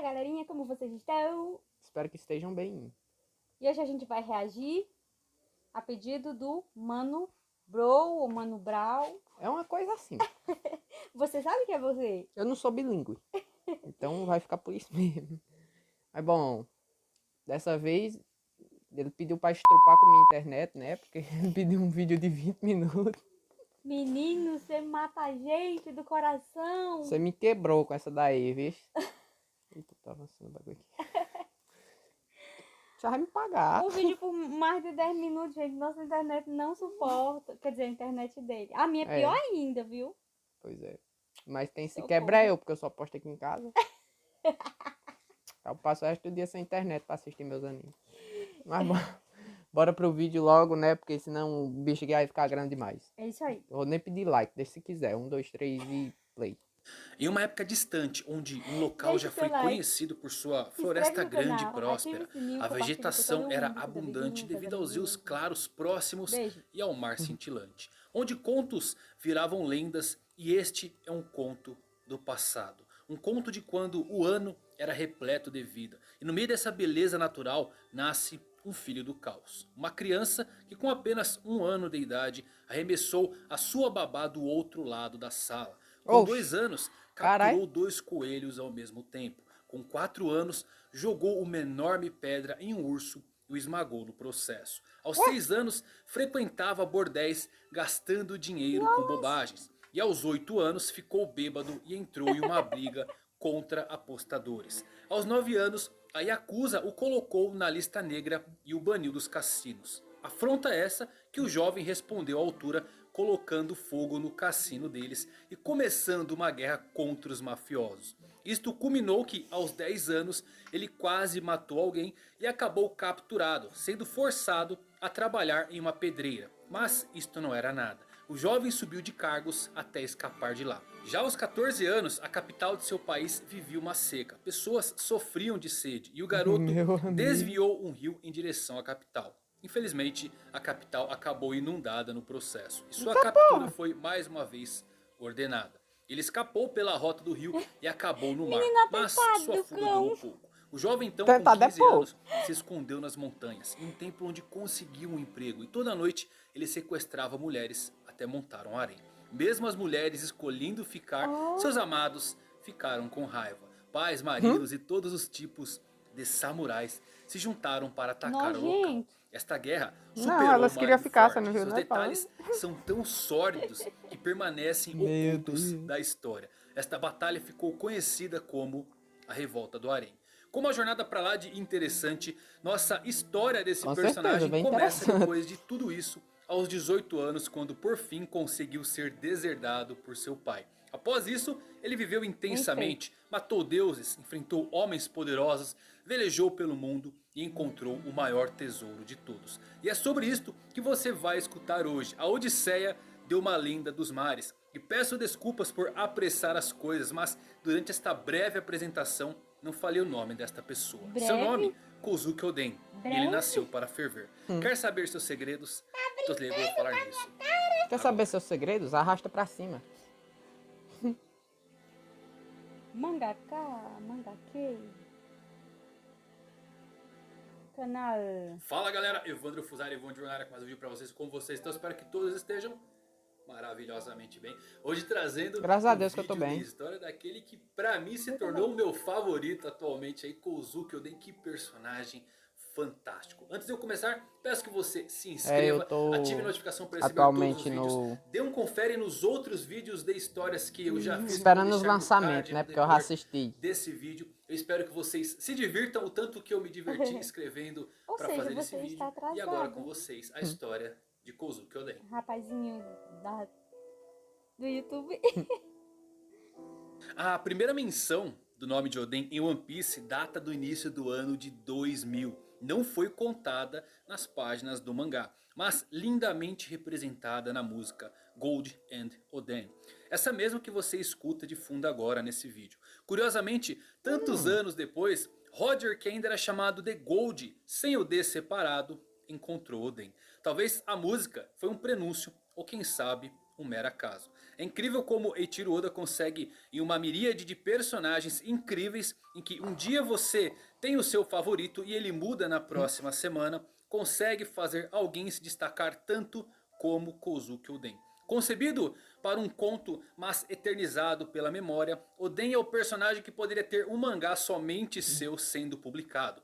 Fala galerinha, como vocês estão? Espero que estejam bem. E hoje a gente vai reagir a pedido do Mano Bro ou Mano Brau. É uma coisa assim. Você sabe que é você? Eu não sou bilíngue. Então vai ficar por isso mesmo. Mas bom, dessa vez ele pediu pra estrupar com a minha internet, né? Porque ele pediu um vídeo de 20 minutos. Menino, você mata a gente do coração. Você me quebrou com essa daí, viu? Eita, tá avançando o bagulho aqui. Já vai me pagar. Um vídeo por mais de 10 minutos, gente. Nossa internet não suporta. Quer dizer, a internet dele. A minha é pior ainda, viu? Pois é. Mas tem se Socorro. quebra eu, porque eu só posto aqui em casa. Eu passo o resto do dia sem internet pra assistir meus animes. Mas bora pro vídeo logo, né? Porque senão o bicho aqui vai ficar grande demais. É isso aí. Eu vou nem pedir like, deixa se quiser. 1, 2, 3 e play. Em uma época distante, onde um local Deixa já o seu foi like. conhecido por sua Se floresta inscreve no grande e canal, próspera, ativa o sininho, a compartilha com vegetação todo era mundo, com seus abundante amiguinhos, devido seus aos rios amiguinhos. claros próximos Beijo. e ao mar cintilante, onde contos viravam lendas, e este é um conto do passado. Um conto de quando o ano era repleto de vida, e no meio dessa beleza natural nasce um filho do caos. Uma criança que com apenas 1 ano de idade arremessou a sua babá do outro lado da sala. Com Oxi. 2 anos, Carai. capturou 2 coelhos ao mesmo tempo. Com 4 anos, jogou uma enorme pedra em um urso e o esmagou no processo. Aos 6 anos, frequentava bordéis gastando dinheiro com bobagens. E aos 8 anos, ficou bêbado e entrou em uma briga contra apostadores. Aos 9 anos, a Yakuza o colocou na lista negra e o baniu dos cassinos. Afronta essa que o jovem respondeu à altura, colocando fogo no cassino deles e começando uma guerra contra os mafiosos. Isto culminou que aos 10 anos ele quase matou alguém e acabou capturado, sendo forçado a trabalhar em uma pedreira. Mas isto não era nada. O jovem subiu de cargos até escapar de lá. Já aos 14 anos, a capital de seu país vivia uma seca. Pessoas sofriam de sede e o garoto Meu amigo. desviou um rio em direção à capital. Infelizmente, a capital acabou inundada no processo. E sua captura foi mais uma vez ordenada. Ele escapou pela rota do rio e acabou no mar. Mas sua fuga durou pouco. O jovem então com Tentado é 15 pouco. anos se escondeu nas montanhas, em um templo onde conseguiu um emprego. E toda noite ele sequestrava mulheres até montar um harém. Mesmo as mulheres escolhendo ficar, seus amados ficaram com raiva. Pais, maridos e todos os tipos de samurais se juntaram para atacar o local. Nojento. Esta guerra Não, superou elas o queriam Mar ficar, Forte. você não viu, Seus né, detalhes são tão sórdidos que permanecem Meu ocultos Deus. da história. Esta batalha ficou conhecida como a Revolta do Harém. Como a jornada pra lá de interessante, nossa história desse Com personagem certeza, bem começa interessante. depois de tudo isso, aos 18 anos, quando por fim conseguiu ser deserdado por seu pai. Após isso, ele viveu intensamente, matou deuses, enfrentou homens poderosos, velejou pelo mundo e encontrou o maior tesouro de todos. E é sobre isto que você vai escutar hoje, a Odisseia de uma Lenda dos Mares. E peço desculpas por apressar as coisas, mas durante esta breve apresentação não falei o nome desta pessoa. Breve? Seu nome, Kozuki Oden. E ele Breve? nasceu para ferver. Quer saber seus segredos? Então eu vou falar nisso. Quer saber seus segredos? Arrasta pra cima. Mangaka, mangake. Canal. Fala galera, Evandro Fusari, Evandro Jornada com mais um vídeo pra vocês. Como vocês estão? Espero que todos estejam maravilhosamente bem. Hoje trazendo Graças a Deus que eu vídeo tô bem. de história daquele que pra mim se tornou o meu favorito atualmente aí, Kozuki Oden. Que personagem fantástico. Antes de eu começar, peço que você se inscreva, eu tô ative a notificação para receber atualmente todos os vídeos. Dê um confere nos outros vídeos de histórias que eu já fiz. esperando Vou os deixar no lançamentos, card, né? no Porque eu já decorrer assisti. desse vídeo. Eu espero que vocês se divirtam o tanto que eu me diverti escrevendo Ou para seja, fazer esse você vídeo. está atrasado. E agora com vocês, a história de Kozuki Oden. Rapazinho do YouTube. A primeira menção do nome de Oden em One Piece data do início do ano de 2000. Não foi contada nas páginas do mangá, mas lindamente representada na música Gold and Oden. Essa mesma que você escuta de fundo agora nesse vídeo. Curiosamente, tantos anos depois, Roger, que ainda era chamado de Gold, sem o D separado, encontrou Oden. Talvez a música foi um prenúncio, ou quem sabe um mero acaso. É incrível como Eiichiro Oda consegue, em uma miríade de personagens incríveis, em que um dia você tem o seu favorito e ele muda na próxima semana, consegue fazer alguém se destacar tanto como Kozuki Oden. Concebido para um conto, mas eternizado pela memória, Oden é o personagem que poderia ter um mangá somente seu sendo publicado.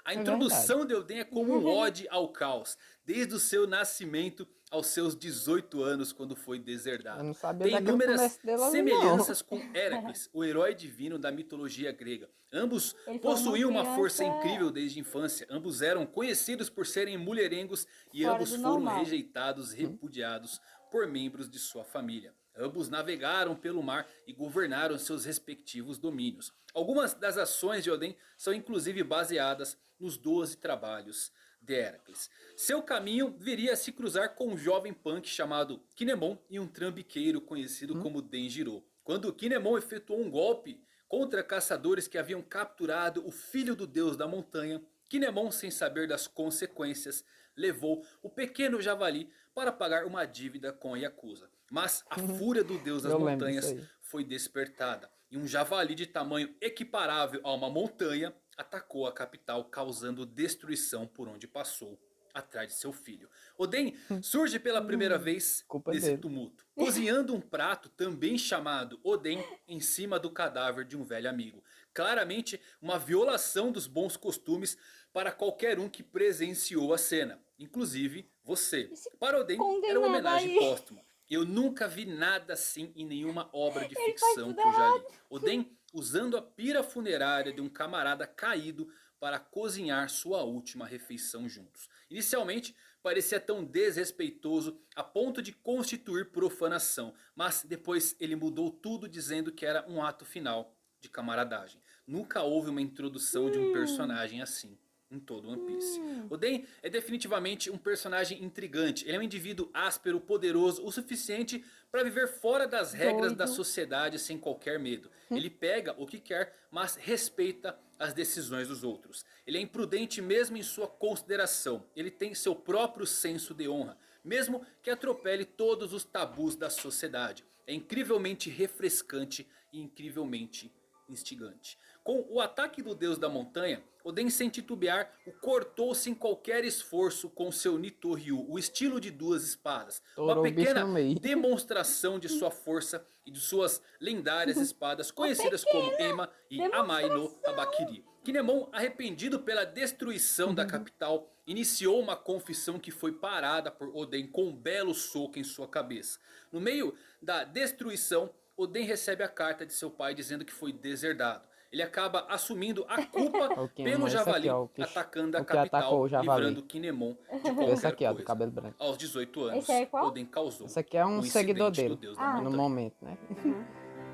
A É introdução de Oden é como um ode ao caos, desde o seu nascimento aos seus 18 anos, quando foi Eu deserdado. não sabia Tem daquele inúmeras começo dele ali, semelhanças com Heracles, o herói divino da mitologia grega. Ambos Ele foi possuíam uma criança força incrível desde a infância. Ambos eram conhecidos por serem mulherengos e fora ambos do foram normal. rejeitados, repudiados por membros de sua família. Ambos navegaram pelo mar e governaram seus respectivos domínios. Algumas das ações de Oden são inclusive baseadas nos 12 trabalhos de Heracles. Seu caminho viria a se cruzar com um jovem punk chamado Kinemon e um trambiqueiro conhecido como Denjiro. Quando Kinemon efetuou um golpe contra caçadores que haviam capturado o filho do deus da montanha, Kinemon, sem saber das consequências, levou o pequeno javali para pagar uma dívida com a Yakuza. Mas a fúria do deus das Eu lembro montanhas disso aí. foi despertada. E um javali de tamanho equiparável a uma montanha atacou a capital, causando destruição por onde passou, atrás de seu filho. Oden surge pela primeira vez Culpa nesse dele. tumulto, cozinhando um prato também chamado Oden em cima do cadáver de um velho amigo. Claramente uma violação dos bons costumes para qualquer um que presenciou a cena, inclusive você. Esse Para Oden era uma condenado homenagem aí. póstuma. Eu nunca vi nada assim em nenhuma obra de Ele faz ficção tudo que eu já li. Oden usando a pira funerária de um camarada caído para cozinhar sua última refeição juntos. Inicialmente parecia tão desrespeitoso a ponto de constituir profanação, mas depois ele mudou tudo dizendo que era um ato final de camaradagem. Nunca houve uma introdução de um personagem assim em todo One Piece. Oden é definitivamente um personagem intrigante. Ele é um indivíduo áspero, poderoso, o suficiente para viver fora das regras da Doido. sociedade sem qualquer medo. Ele pega o que quer, mas respeita as decisões dos outros. Ele é imprudente mesmo em sua consideração. Ele tem seu próprio senso de honra, mesmo que atropele todos os tabus da sociedade. É incrivelmente refrescante e incrivelmente instigante. Com o ataque do deus da montanha, Oden sem titubear o cortou sem qualquer esforço com seu Nitoryu, o estilo de duas espadas. Uma Estourou o bicho pequena no meio. demonstração de sua força e de suas lendárias espadas conhecidas como Ema e Amai no Abakiri. Kinemon, arrependido pela destruição da capital, iniciou uma confissão que foi parada por Oden com um belo soco em sua cabeça. No meio da destruição, Oden recebe a carta de seu pai dizendo que foi deserdado. Ele acaba assumindo a culpa Ó, o Kinemon, pelo esse aqui, javali, ó, o que- atacando a o que atacou capital, o javali. livrando Kinemon de Esse qualquer aqui, ó, do coisa. cabelo branco. Aos 18 anos, Esse aí é qual? Oden causou Esse aqui é um incidente seguidor do dele. Deus da Ah. No montanha. momento, né?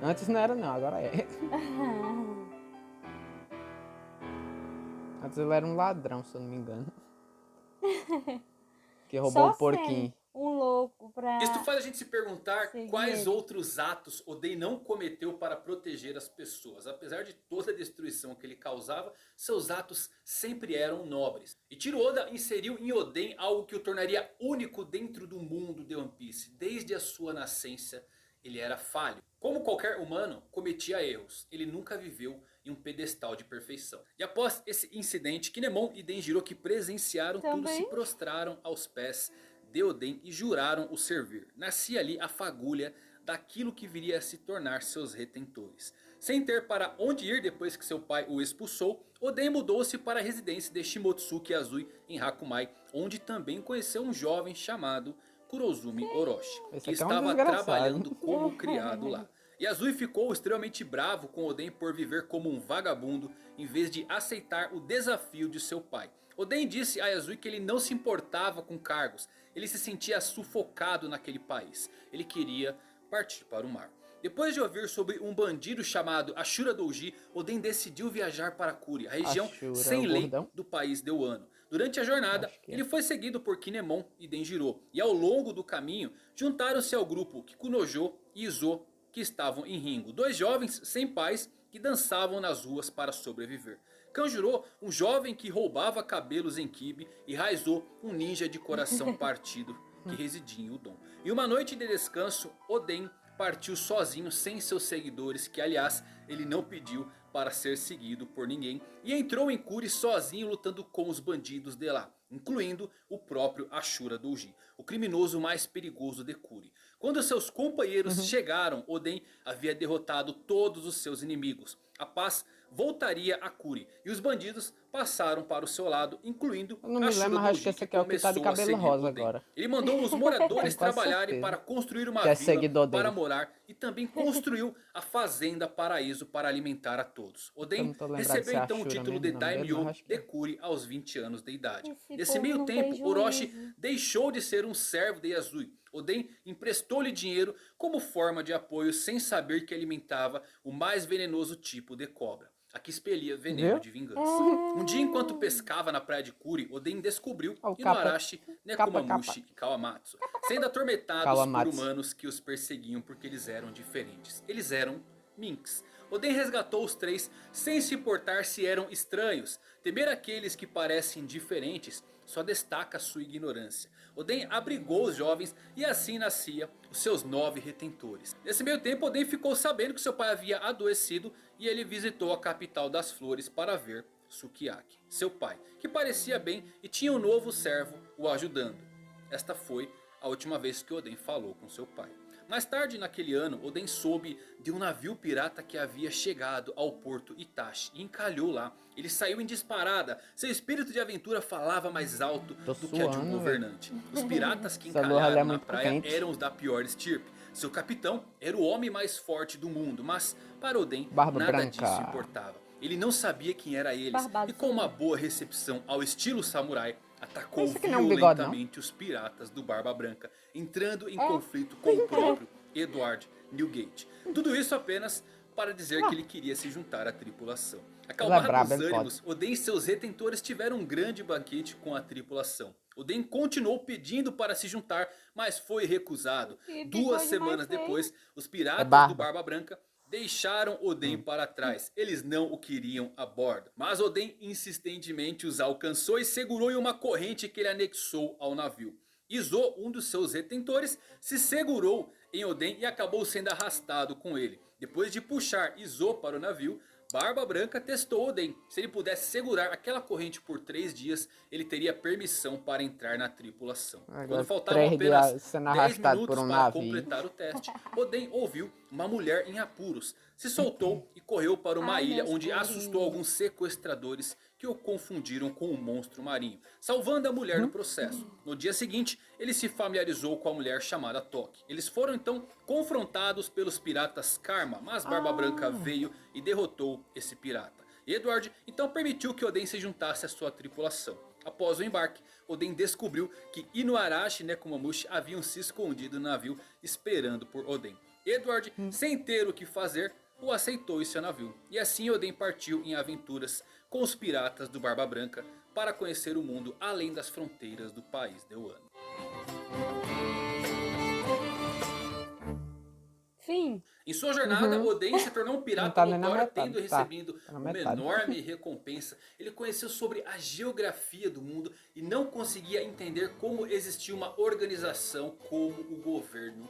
Antes não era não, agora é. Antes ele era um ladrão, se eu não me engano. Que roubou Só o porquinho. sendo um louco pra... Isso faz a gente se perguntar Seguir quais ele. outros atos Oden não cometeu para proteger as pessoas. Apesar de toda a destruição que ele causava, seus atos sempre eram nobres. Ichiro Oda inseriu em Oden algo que o tornaria único dentro do mundo de One Piece. Desde a sua nascença, ele era falho. Como qualquer humano, cometia erros. Ele nunca viveu em um pedestal de perfeição. E após esse incidente, Kinemon e Denjiro, que presenciaram tudo, Também. se prostraram aos pés de Oden e juraram o servir. Nascia ali a fagulha daquilo que viria a se tornar seus retentores. Sem ter para onde ir depois que seu pai o expulsou, Oden mudou-se para a residência de Shimotsuki Azui em Hakumai, onde também conheceu um jovem chamado Kurozumi Orochi, Esse que aqui é um estava desgraçado. trabalhando como criado lá. Yasui ficou extremamente bravo com Oden por viver como um vagabundo em vez de aceitar o desafio de seu pai. Oden disse a Yasui que ele não se importava com cargos, ele se sentia sufocado naquele país. Ele queria partir para o mar. Depois de ouvir sobre um bandido chamado Ashura Douji, Oden decidiu viajar para Kuri, a região Ashura, sem o lei gordão? do país de Wano. Durante a jornada, Acho que é. ele foi seguido por Kinemon e Denjiro. E ao longo do caminho, juntaram-se ao grupo Kikunojo e Izo, que estavam em Ringo. Dois jovens sem pais que dançavam nas ruas para sobreviver. Kanjuro, um jovem que roubava cabelos em Kibe. E Raizo, um ninja de coração partido que residia em Udon. Em uma noite de descanso, Oden partiu sozinho sem seus seguidores, que aliás ele não pediu para ser seguido por ninguém, e entrou em Kuri sozinho lutando com os bandidos de lá, incluindo o próprio Ashura Doji, o criminoso mais perigoso de Kuri. Quando seus companheiros chegaram, Oden havia derrotado todos os seus inimigos. A paz voltaria a Kuri e os bandidos passaram para o seu lado, incluindo Eu não me Ashura lembro, mas acho Doji, que esse aqui é o que tá de começou a cabelo seguir rosa Oden. agora. Ele mandou os moradores Com quase trabalharem certeza. para construir uma Que é vila seguidor para dele. morar e também construiu a fazenda Paraíso para alimentar a todos. Eu Oden não tô lembrado recebeu se é então o Ashura título mesmo de o nome dele, Daimyo mas acho que de é. Kuri aos 20 anos de idade. Esse Nesse povo meio não tempo, tem Orochi juízo. deixou de ser um servo de Yasui. Oden emprestou-lhe dinheiro como forma de apoio sem saber que alimentava o mais venenoso tipo de cobra, a que expelia veneno Viu? de vingança. Um dia, enquanto pescava na praia de Kuri, Oden descobriu Ó, o Inuarashi, capa. Nekomamushi e Kawamatsu sendo atormentados por Kawamatsu. humanos que os perseguiam porque eles eram diferentes. Eles eram minks. Oden resgatou os três sem se importar se eram estranhos. Temer aqueles que parecem diferentes só destaca sua ignorância. Oden abrigou os jovens e assim nascia os seus 9 retentores. Nesse meio tempo, Oden ficou sabendo que seu pai havia adoecido e ele visitou a capital das flores para ver Sukiyaki, seu pai, que parecia bem e tinha um novo servo o ajudando. Esta foi a última vez que Oden falou com seu pai. Mais tarde naquele ano, Oden soube de um navio pirata que havia chegado ao porto Itachi e encalhou lá. Ele saiu em disparada, seu espírito de aventura falava mais alto Tô do que a de um suando, governante. Os piratas que Essa lua é encalharam na muito praia quente. eram os da pior estirpe. Seu capitão era o homem mais forte do mundo, mas para Oden Barba nada branca. disso importava. Ele não sabia quem era eles Barba e com uma boa recepção ao estilo samurai, atacou Esse aqui não é um bigode, não? violentamente os piratas do Barba Branca, entrando em conflito com o próprio Edward Newgate. Tudo isso apenas para dizer que ele queria se juntar à tripulação. Acalmado brabo, os ele ânimos, Oden e seus retentores tiveram um grande banquete com a tripulação. Oden continuou pedindo para se juntar, mas foi recusado. Que 2 bigode semanas mais feio. depois, os piratas barba. do Barba Branca deixaram Oden para trás. Eles não o queriam a bordo. Mas Oden insistentemente os alcançou e segurou em uma corrente que ele anexou ao navio. Izo, um dos seus retentores, se segurou em Oden e acabou sendo arrastado com ele. Depois de puxar Izo para o navio, Barba Branca testou Oden. Se ele pudesse segurar aquela corrente por 3 dias, ele teria permissão para entrar na tripulação. Agora, Quando faltavam 3 dias apenas sendo 10 arrastado minutos por um para navio. completar o teste, Oden ouviu uma mulher em apuros. Se soltou e correu para uma Ai, ilha meus onde assustou purinhos. alguns sequestradores que o confundiram com um monstro marinho, salvando a mulher no processo. No dia seguinte, ele se familiarizou com a mulher chamada Toki. Eles foram então confrontados pelos piratas Karma, mas Barba Branca veio e derrotou esse pirata. Edward então permitiu que Oden se juntasse à sua tripulação. Após o embarque, Oden descobriu que Inuarashi e Nekomamushi haviam se escondido no navio esperando por Oden. Edward, sem ter o que fazer, o aceitou em seu navio. E assim Oden partiu em aventuras com os piratas do Barba Branca para conhecer o mundo além das fronteiras do país de Wano. Fim. Em sua jornada, Oden se tornou um Não pirata tá nem na notório, metade, tendo tá. recebido Tá na uma metade. enorme recompensa. Ele conheceu sobre a geografia do mundo e não conseguia entender como existia uma organização como o governo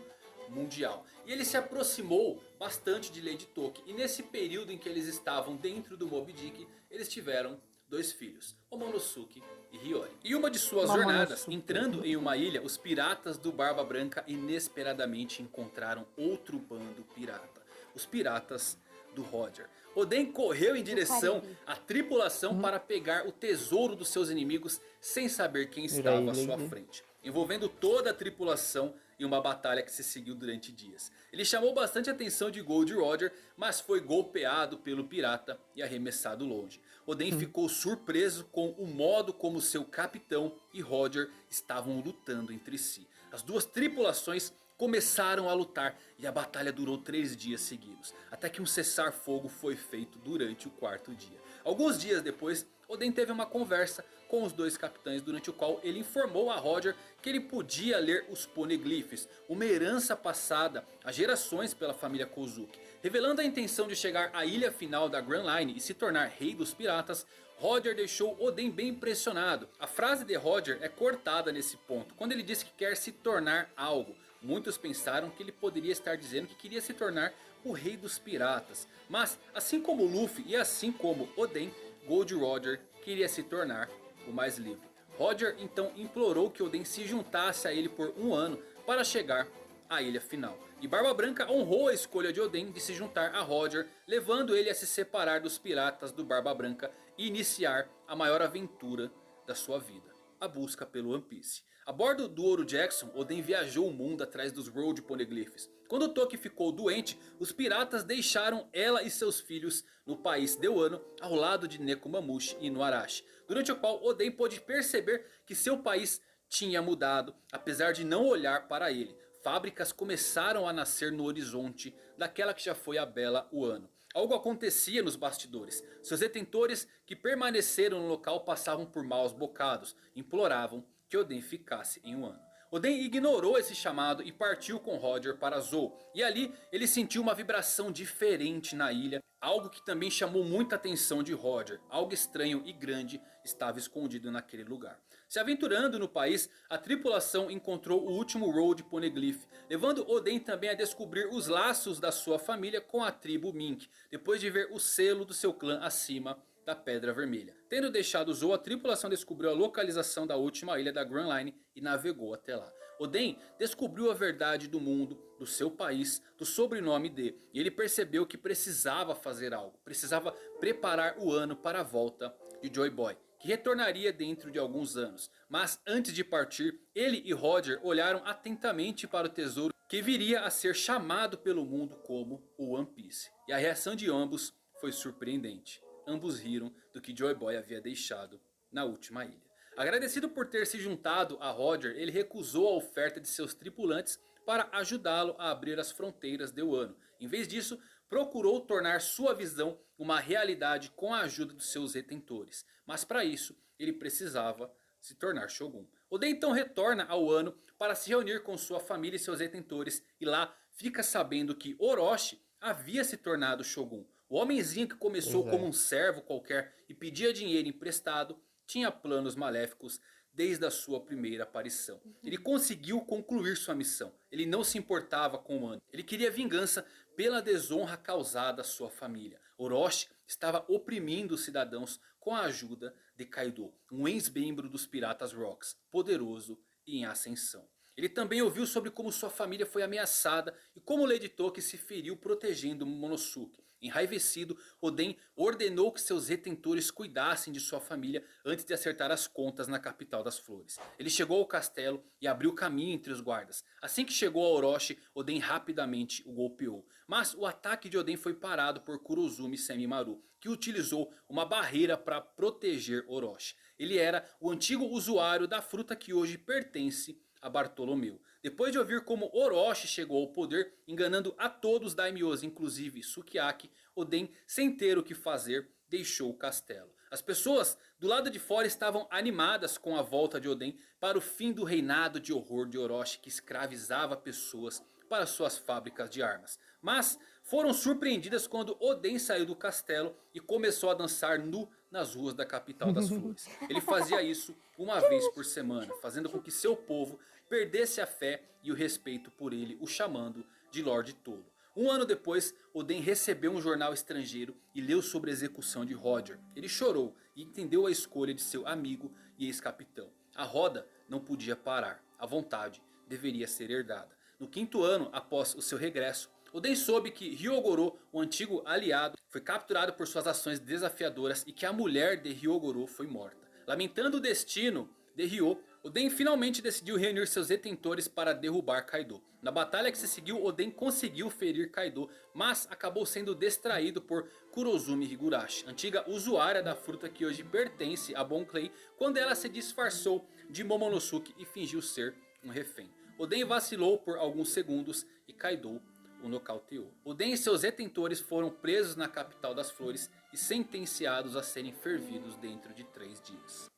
mundial. E ele se aproximou bastante de Lady Toki. E nesse período em que eles estavam dentro do Moby Dick, eles tiveram 2 filhos, Momonosuke e Hiyori. E uma de suas Momonosuke. jornadas, entrando em uma ilha, os piratas do Barba Branca inesperadamente encontraram outro bando pirata. Os piratas do Roger. Oden correu em direção Caribe. à tripulação para pegar o tesouro dos seus inimigos sem saber quem estava à sua frente, envolvendo toda a tripulação em uma batalha que se seguiu durante dias. Ele chamou bastante a atenção de Gold Roger, mas foi golpeado pelo pirata e arremessado longe. Oden ficou surpreso com o modo como seu capitão e Roger estavam lutando entre si. As duas tripulações começaram a lutar e a batalha durou 3 dias seguidos, até que um cessar-fogo foi feito durante o 4º dia. Alguns dias depois, Oden teve uma conversa com os 2 capitães, durante o qual ele informou a Roger que ele podia ler os poneglyphs, uma herança passada a gerações pela família Kozuki. Revelando a intenção de chegar à ilha final da Grand Line e se tornar rei dos piratas, Roger deixou Oden bem impressionado. A frase de Roger é cortada nesse ponto, quando ele disse que quer se tornar algo. Muitos pensaram que ele poderia estar dizendo que queria se tornar o rei dos piratas. Mas assim como Luffy e assim como Oden, Gold Roger queria se tornar o mais livre. Roger então implorou que Oden se juntasse a ele por 1 ano para chegar à ilha final. E Barba Branca honrou a escolha de Oden de se juntar a Roger, levando ele a se separar dos piratas do Barba Branca e iniciar a maior aventura da sua vida, a busca pelo One Piece. A bordo do Ouro Jackson, Oden viajou o mundo atrás dos Road Poneglyphs. Quando Toki ficou doente, os piratas deixaram ela e seus filhos no país de Wano, ao lado de Nekomamushi e Inuarashi, durante o qual Oden pôde perceber que seu país tinha mudado, apesar de não olhar para ele. Fábricas começaram a nascer no horizonte daquela que já foi a bela Wano. Algo acontecia nos bastidores. Seus detentores que permaneceram no local passavam por maus bocados, imploravam que Oden ficasse em Wano. Oden ignorou esse chamado e partiu com Roger para Zou. E ali ele sentiu uma vibração diferente na ilha. Algo que também chamou muita atenção de Roger. Algo estranho e grande estava escondido naquele lugar. Se aventurando no país, a tripulação encontrou o último Road Poneglyph, levando Oden também a descobrir os laços da sua família com a tribo Mink, depois de ver o selo do seu clã acima da Pedra Vermelha. Tendo deixado Zou, a tripulação descobriu a localização da última ilha da Grand Line e navegou até lá. Oden descobriu a verdade do mundo, do seu país, do sobrenome de, e ele percebeu que precisava fazer algo, precisava preparar o ano para a volta de Joy Boy, que retornaria dentro de alguns anos. Mas antes de partir, ele e Roger olharam atentamente para o tesouro que viria a ser chamado pelo mundo como o One Piece. E a reação de ambos foi surpreendente. Ambos riram do que Joy Boy havia deixado na última ilha. Agradecido por ter se juntado a Roger, ele recusou a oferta de seus tripulantes para ajudá-lo a abrir as fronteiras de Wano. Em vez disso, procurou tornar sua visão uma realidade com a ajuda dos seus retentores. Mas para isso, ele precisava se tornar Shogun. Oden então retorna ao Wano para se reunir com sua família e seus retentores. E lá fica sabendo que Orochi havia se tornado Shogun. O homenzinho que começou como um servo qualquer e pedia dinheiro emprestado, tinha planos maléficos desde a sua primeira aparição. Ele conseguiu concluir sua missão. Ele não se importava com o Wano. Ele queria vingança pela desonra causada à sua família. Orochi estava oprimindo os cidadãos com a ajuda de Kaido, um ex-membro dos Piratas Rocks, poderoso e em ascensão. Ele também ouviu sobre como sua família foi ameaçada e como Lady Toki se feriu protegendo Momonosuke. Enraivecido, Oden ordenou que seus retentores cuidassem de sua família antes de acertar as contas na capital das flores. Ele chegou ao castelo e abriu caminho entre os guardas. Assim que chegou a Orochi, Oden rapidamente o golpeou. Mas o ataque de Oden foi parado por Kurozumi Semimaru, que utilizou uma barreira para proteger Orochi. Ele era o antigo usuário da fruta que hoje pertence a Bartolomeu. Depois de ouvir como Orochi chegou ao poder, enganando a todos os daimyos, inclusive Sukiyaki, Oden, sem ter o que fazer, deixou o castelo. As pessoas do lado de fora estavam animadas com a volta de Oden para o fim do reinado de horror de Orochi, que escravizava pessoas para suas fábricas de armas. Mas foram surpreendidas quando Oden saiu do castelo e começou a dançar nu nas ruas da capital das flores. Ele fazia isso uma vez por semana, fazendo com que seu povo perdesse a fé e o respeito por ele, o chamando de Lorde Tolo. Um ano depois, Oden recebeu um jornal estrangeiro e leu sobre a execução de Roger. Ele chorou e entendeu a escolha de seu amigo e ex-capitão. A roda não podia parar, a vontade deveria ser herdada. No 5º ano após o seu regresso, Oden soube que Hyogoro, o antigo aliado, foi capturado por suas ações desafiadoras e que a mulher de Hyogoro foi morta. Lamentando o destino de Ryo, Oden finalmente decidiu reunir seus detentores para derrubar Kaido. Na batalha que se seguiu, Oden conseguiu ferir Kaido, mas acabou sendo distraído por Kurozumi Higurashi, antiga usuária da fruta que hoje pertence a Bon Clay, quando ela se disfarçou de Momonosuke e fingiu ser um refém. Oden vacilou por alguns segundos e Kaido o nocauteou. Oden e seus detentores foram presos na capital das flores e sentenciados a serem fervidos dentro de 3 dias.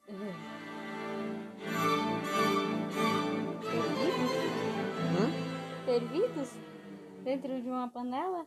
Fervidos? Dentro de uma panela?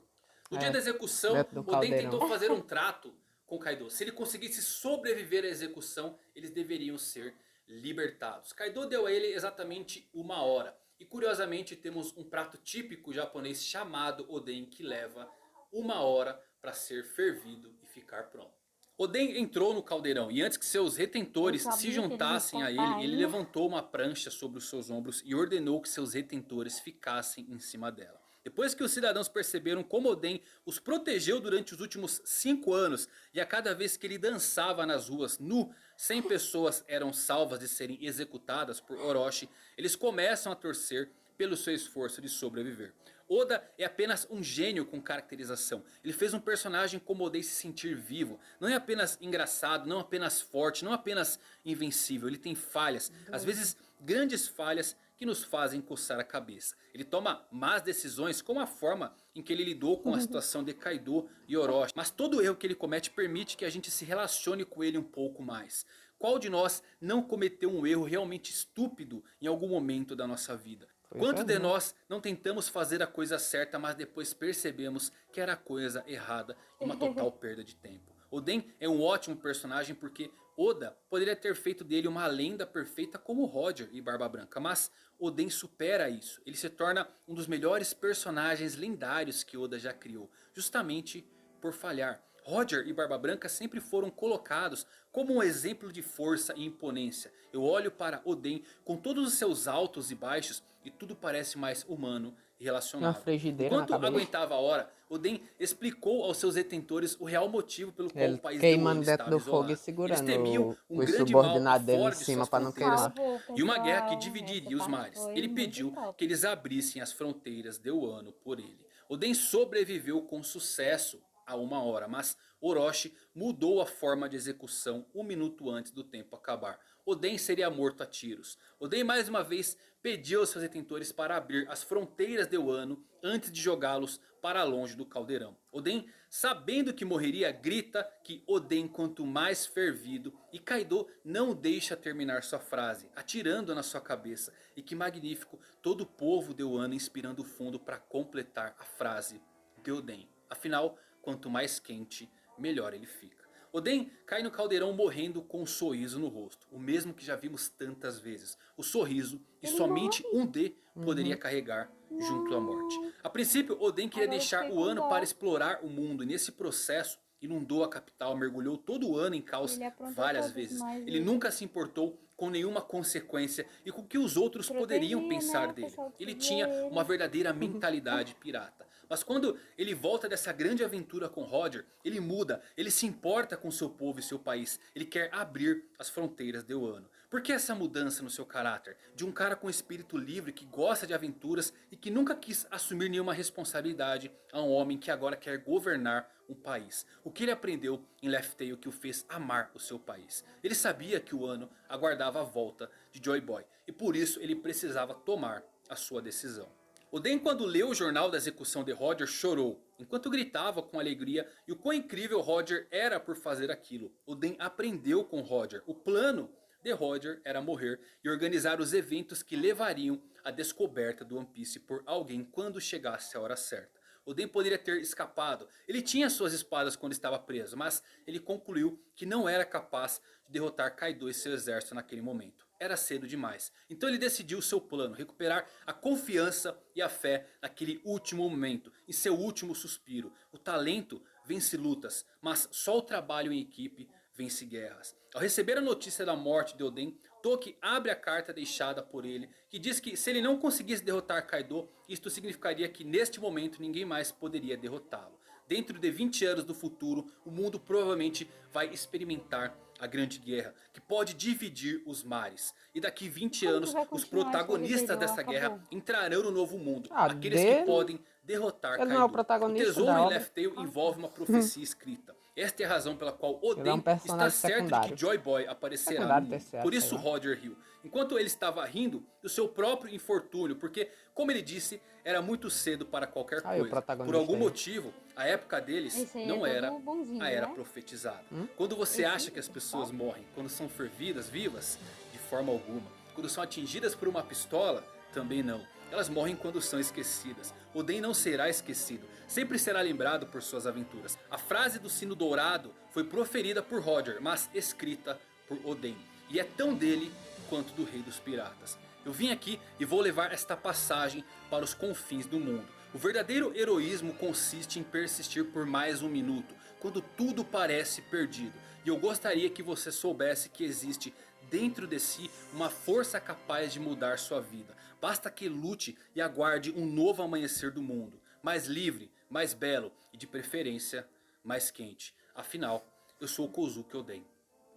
No dia da execução, dentro do Oden caldeirão. tentou fazer um trato com Kaido. Se ele conseguisse sobreviver à execução, eles deveriam ser libertados. Kaido deu a ele exatamente 1 hora. E curiosamente temos um prato típico japonês chamado Oden que leva 1 hora para ser fervido e ficar pronto. Oden entrou no caldeirão e antes que seus retentores Eu sabia se que ele juntassem ia a escapar ele, ele aí. levantou uma prancha sobre os seus ombros e ordenou que seus retentores ficassem em cima dela. Depois que os cidadãos perceberam como Oden os protegeu durante os últimos 5 anos e a cada vez que ele dançava nas ruas nu, 100 pessoas eram salvas de serem executadas por Orochi, eles começam a torcer pelo seu esforço de sobreviver. Oda é apenas um gênio com caracterização. Ele fez um personagem como Oden se sentir vivo. Não é apenas engraçado, não apenas forte, não apenas invencível. Ele tem falhas, às vezes grandes falhas que nos fazem coçar a cabeça. Ele toma más decisões como a forma em que ele lidou com a situação de Kaido e Orochi. Mas todo erro que ele comete permite que a gente se relacione com ele um pouco mais. Qual de nós não cometeu um erro realmente estúpido em algum momento da nossa vida? Quanto de nós não tentamos fazer a coisa certa, mas depois percebemos que era a coisa errada e uma total perda de tempo. Oden é um ótimo personagem porque Oda poderia ter feito dele uma lenda perfeita como Roger e Barba Branca. Mas Oden supera isso. Ele se torna um dos melhores personagens lendários que Oda já criou. Justamente por falhar. Roger e Barba Branca sempre foram colocados como um exemplo de força e imponência. Eu olho para Oden com todos os seus altos e baixos e tudo parece mais humano e Uma relacionável. frigideira na Enquanto cabeça. aguentava a hora, Oden explicou aos seus detentores o real motivo pelo qual Ele o país de queimando Wano dentro estava do fogo isolado. e segurando Eles temiam um os grande mal subordinados dele em afora de cima suas pra não fronteiras queimar. e uma guerra que Pessoal, dividiria essa os parte mares. foi Ele muito pediu top. que eles abrissem as fronteiras de Wano por ele. Oden sobreviveu com sucesso a 1 hora, mas Orochi mudou a forma de execução 1 minuto antes do tempo acabar. Oden seria morto a tiros. Oden mais uma vez pediu aos seus detentores para abrir as fronteiras de Wano antes de jogá-los para longe do caldeirão. Oden, sabendo que morreria, grita que Oden quanto mais fervido, e Kaido não o deixa terminar sua frase, atirando na sua cabeça. E que magnífico, todo o povo de Wano inspirando fundo para completar a frase de Oden. Afinal, quanto mais quente, melhor ele fica. Oden cai no caldeirão morrendo com um sorriso no rosto. O mesmo que já vimos tantas vezes. O sorriso que Ele somente um D poderia carregar junto à morte. A princípio, Oden queria Agora eu deixar fiquei o com ano dó. para explorar o mundo. E nesse processo, inundou a capital, mergulhou todo o ano em caos Ele aprontou várias todos, vezes. mas Ele ele- nunca se importou com nenhuma consequência e com o que os outros poderiam Protegia, pensar né? O dele. pessoal que Ele seguia tinha ele. uma verdadeira mentalidade pirata. Mas quando ele volta dessa grande aventura com Roger, ele muda, ele se importa com seu povo e seu país. Ele quer abrir as fronteiras de Wano. Por que essa mudança no seu caráter? De um cara com espírito livre, que gosta de aventuras e que nunca quis assumir nenhuma responsabilidade, a um homem que agora quer governar um país. O que ele aprendeu em Laugh Tale que o fez amar o seu país? Ele sabia que o ano aguardava a volta de Joy Boy e por isso ele precisava tomar a sua decisão. Oden, quando leu o jornal da execução de Roger, chorou, enquanto gritava com alegria e o quão incrível Roger era por fazer aquilo. Oden aprendeu com Roger. O plano de Roger era morrer e organizar os eventos que levariam à descoberta do One Piece por alguém quando chegasse a hora certa. Oden poderia ter escapado. Ele tinha suas espadas quando estava preso, mas ele concluiu que não era capaz de derrotar Kaido e seu exército naquele momento. Era cedo demais. Então ele decidiu seu plano, recuperar a confiança e a fé naquele último momento, em seu último suspiro. O talento vence lutas, mas só o trabalho em equipe vence guerras. Ao receber a notícia da morte de Oden, Toki abre a carta deixada por ele, que diz que se ele não conseguisse derrotar Kaido, isto significaria que neste momento ninguém mais poderia derrotá-lo. Dentro de 20 anos do futuro, o mundo provavelmente vai experimentar a Grande Guerra, que pode dividir os mares. E daqui 20 Como que anos, vai os continuar protagonistas essa vida? dessa Acabou. guerra entrarão no novo mundo. Ah, Aqueles que dele? podem derrotar Ele não Kaido. é o protagonista tesouro da em obra. Laugh Tale envolve uma profecia escrita. Esta é a razão pela qual Ele é Oden um está personagem certo de secundário. que Joy Boy aparecerá no Secundário, mundo. terciário, Por sei isso lá. Roger riu, enquanto ele estava rindo do seu próprio infortúnio, porque, como ele disse, era muito cedo para qualquer Aí o coisa. Por protagonista algum aí. motivo, a época deles Esse aí não é era todo bonzinho, a era né? profetizada. Hum? Quando você Esse acha que as pessoas principal? morrem quando são fervidas vivas, de forma alguma. Quando são atingidas por uma pistola, também não. Elas morrem quando são esquecidas. Oden não será esquecido, sempre será lembrado por suas aventuras. A frase do sino dourado foi proferida por Roger, mas escrita por Oden. E é tão dele quanto do rei dos piratas. Eu vim aqui e vou levar esta passagem para os confins do mundo. O verdadeiro heroísmo consiste em persistir por mais um minuto, quando tudo parece perdido. E eu gostaria que você soubesse que existe dentro de si uma força capaz de mudar sua vida. Basta que lute e aguarde um novo amanhecer do mundo. Mais livre, mais belo e de preferência mais quente. Afinal, eu sou o Kozuki Oden.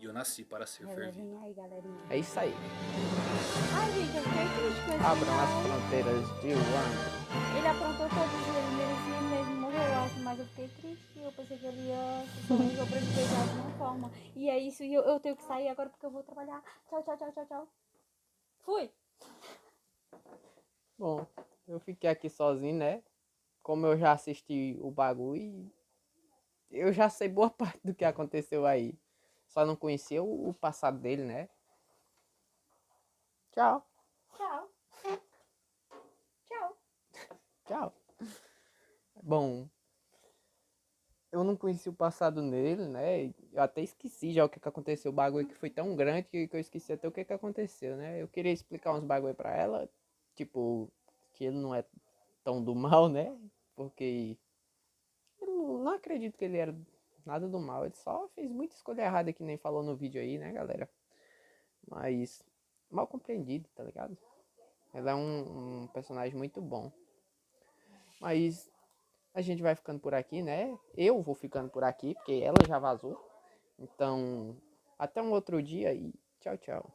E eu nasci para ser fervido. Galerinha aí, galerinha. É isso aí. Ai, gente, eu fiquei triste com esse Abram as final. fronteiras de Wanda. Ele aprontou todos eles, ele merecia mesmo morrer, eu acho, mas eu fiquei triste. Eu pensei que ele ia sobreviver de alguma forma. E é isso, e eu tenho que sair agora porque eu vou trabalhar. Tchau, tchau, tchau, tchau, tchau. Fui! Bom, eu fiquei aqui sozinho, né? Como eu já assisti o bagulho, eu já sei boa parte do que aconteceu aí. Só não conhecia o passado dele, né? Tchau. Tchau. Tchau. Tchau. Bom, eu não conheci o passado nele, né? Eu até esqueci já o que aconteceu. O bagulho que foi tão grande que eu esqueci até o que aconteceu, né? Eu queria explicar uns bagulho pra ela. Tipo, que ele não é tão do mal, né? Porque eu não acredito que ele era nada do mal. Ele só fez muita escolha errada, que nem falou no vídeo aí, né, galera? Mas mal compreendido, tá ligado? Ela é um personagem muito bom. Mas a gente vai ficando por aqui, né? Eu vou ficando por aqui, porque ela já vazou. Então, até um outro dia e tchau, tchau.